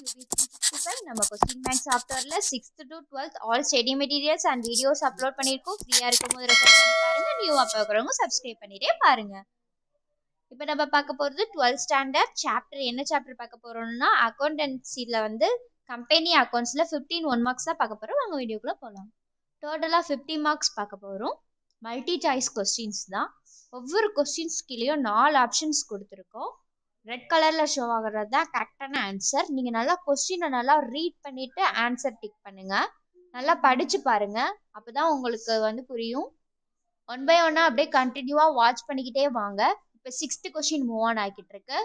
QB365 நம்ம question bank சாஃப்ட்வேர்ல 6th to 12th all study materials and videos upload பண்ணியிருக்கோம். ஃப்ரீயா இருக்கும்போது ரெஃபர் பண்ணி பாருங்க. நியூவா பார்க்குறவங்க சப்ஸ்கிரைப் பண்ணிட்டே பாருங்க. இப்போ நம்ம பார்க்க போகிறது 12th ஸ்டாண்டர்ட் சாப்டர். என்ன சாப்டர் பார்க்க போறோம்னா அக்கௌண்டன்சியில் வந்து கம்பெனி அக்கௌண்ட்ஸில் 15 1 மார்க்ஸ் தான் பார்க்க போகிறோம். வாங்க வீடியோக்குள்ளே போகலாம். டோட்டலாக 50 மார்க்ஸ் பார்க்க போகிறோம். மல்டி சாய்ஸ் கொஸ்டின்ஸ் தான். ஒவ்வொரு கொஸ்டின்ஸ்கிலையும் 4 ஆப்ஷன்ஸ் கொடுத்துருக்கோம். ரெட் கலரில் ஷோ ஆகிறது தான் கரெக்டான ஆன்சர். நீங்கள் நல்லா கொஸ்டினை நல்லா ரீட் பண்ணிவிட்டு ஆன்சர் டிக் பண்ணுங்கள். நல்லா படித்து பாருங்கள். அப்போ தான் உங்களுக்கு வந்து புரியும். 1 by 1 அப்படியே கண்டினியூவாக வாட்ச் பண்ணிக்கிட்டே வாங்க. இப்போ 6th கொஸ்டின் மூவ் ஆன் ஆகிட்டு இருக்கு.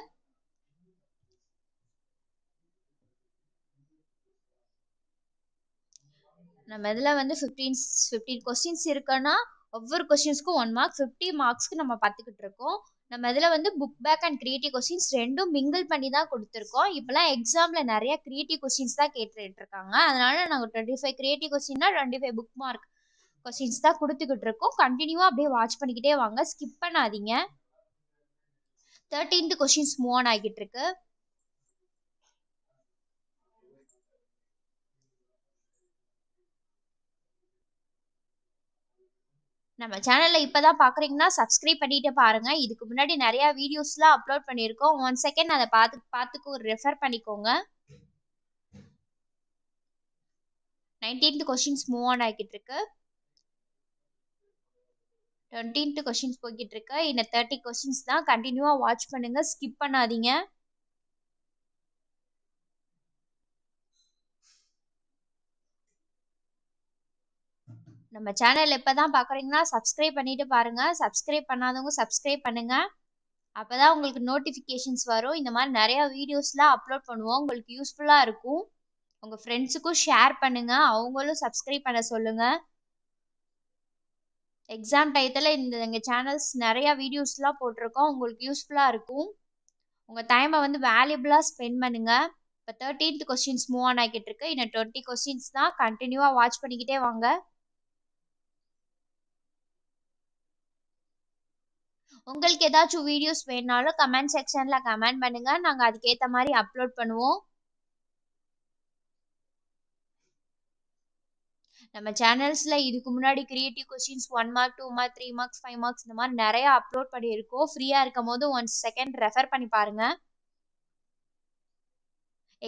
நம்ம இதில் வந்து 15 கொஸ்டின்ஸ் இருக்குன்னா ஒவ்வொரு கொஸ்டின்ஸ்க்கும் 1 மார்க், 50 மார்க்ஸ்க்கு நம்ம பார்த்துக்கிட்டு இருக்கோம். நம்ம இதில் வந்து book back and creative questions ரெண்டும் மிங்கிள் பண்ணி தான் கொடுத்துருக்கோம். இப்போலாம் எக்ஸாமில் நிறைய கிரியேட்டிவ் கொஸ்டின்ஸ் தான் கேட்டுட்டு இருக்காங்க. அதனால நாங்கள் 25 கிரியேட்டிவ் கொஸ்டின்னா 25 புக் மார்க் கொஸ்டின்ஸ் தான் கொடுத்துக்கிட்டு இருக்கோம். கண்டினியூவாக அப்படியே வாட்ச் பண்ணிக்கிட்டே வாங்க, ஸ்கிப் பண்ணாதீங்க. 13th கொஸ்டின்ஸ் மூவ் ஆன் ஆகிட்டு இருக்கு. நம்ம சேனலில் இப்போ தான் பார்க்குறீங்கன்னா சப்ஸ்கிரைப் பண்ணிட்டு பாருங்க. இதுக்கு முன்னாடி நிறையா வீடியோஸ்லாம் அப்லோட் பண்ணியிருக்கோம். 1 செகண்ட் அதை பார்த்துக்கு ஒரு ரெஃபர் பண்ணிக்கோங்க. 19th கொஸ்டின்ஸ் மூவ் ஆன் ஆகிட்டு இருக்கு. 20th கொஸ்டின்ஸ் போய்கிட்டு இருக்கு. இன்னும் 30 கொஸ்டின்ஸ் தான். கண்டினியூவாக வாட்ச் பண்ணுங்க, ஸ்கிப் பண்ணாதீங்க. நம்ம சேனல் இப்போ தான் பார்க்குறீங்கன்னா சப்ஸ்கிரைப் பண்ணிட்டு பாருங்க. சப்ஸ்கிரைப் பண்ணாதவங்க சப்ஸ்கிரைப் பண்ணுங்க. அப்போதான் உங்களுக்கு நோட்டிஃபிகேஷன்ஸ் வரும். இந்த மாதிரி நிறையா வீடியோஸ்லாம் அப்லோட் பண்ணுவோம். உங்களுக்கு யூஸ்ஃபுல்லாக இருக்கும். உங்கள் ஃப்ரெண்ட்ஸுக்கும் ஷேர் பண்ணுங்க, அவங்களும் சப்ஸ்கிரைப் பண்ண சொல்லுங்க. எக்ஸாம் டயத்தில் எங்கள் சேனல்ஸ் நிறையா வீடியோஸ்லாம் போட்டிருக்கோம். உங்களுக்கு யூஸ்ஃபுல்லாக இருக்கும். உங்கள் டைமை வந்து வேல்யூபிளாக ஸ்பெண்ட் பண்ணுங்க. இப்போ 13th கொஸ்டின்ஸ் மூவ் ஆன் ஆகிட்டு இருக்கு. இன்னும் 20 கொஸ்டின்ஸ் தான். கண்டினியூவாக வாட்ச் பண்ணிக்கிட்டே வாங்க. உங்களுக்கு ஏதாச்சும் வீடியோஸ் வேணுனாலும் கமெண்ட் செக்ஷனில் கமெண்ட் பண்ணுங்க. நாங்கள் அதுக்கேற்ற மாதிரி அப்லோட் பண்ணுவோம். நம்ம சேனல்ஸில் இதுக்கு முன்னாடி creative questions 1 mark 2 mark 3 marks 5 marks இந்த மாதிரி நிறையா அப்லோட் பண்ணியிருக்கோம். ஃப்ரீயாக இருக்கும் போது 1 செகண்ட் ரெஃபர் பண்ணி பாருங்க.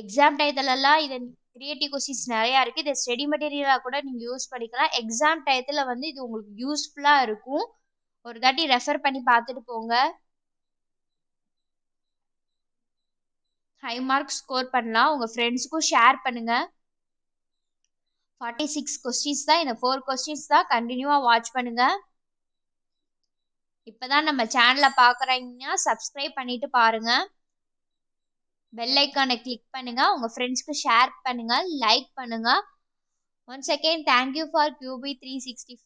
எக்ஸாம் டயத்துலலாம் இது கிரியேட்டிவ் கொஸ்டின்ஸ் நிறையா இருக்குது. இதை ஸ்டடி மெட்டீரியலாக கூட நீங்கள் யூஸ் பண்ணிக்கலாம். எக்ஸாம் டயத்தில் வந்து இது உங்களுக்கு யூஸ்ஃபுல்லாக இருக்கும். ஒரு தாட்டி ரெஃபர் பண்ணி பார்த்துட்டு போங்க. ஹை மார்க் ஸ்கோர் பண்ணலாம். உங்கள் ஃப்ரெண்ட்ஸுக்கும் ஷேர் பண்ணுங்கள். 46 கொஸ்டின்ஸ் தான். இந்த 4 கொஸ்டின்ஸ் தான். கண்டினியூவாக வாட்ச் பண்ணுங்க. இப்போதான் நம்ம சேனலை பார்க்குறீங்கன்னா சப்ஸ்கிரைப் பண்ணிட்டு பாருங்க. பெல் ஐக்கானை கிளிக் பண்ணுங்க. உங்கள் ஃப்ரெண்ட்ஸ்க்கு ஷேர் பண்ணுங்க, லைக் பண்ணுங்க. Once again thank you for QB365.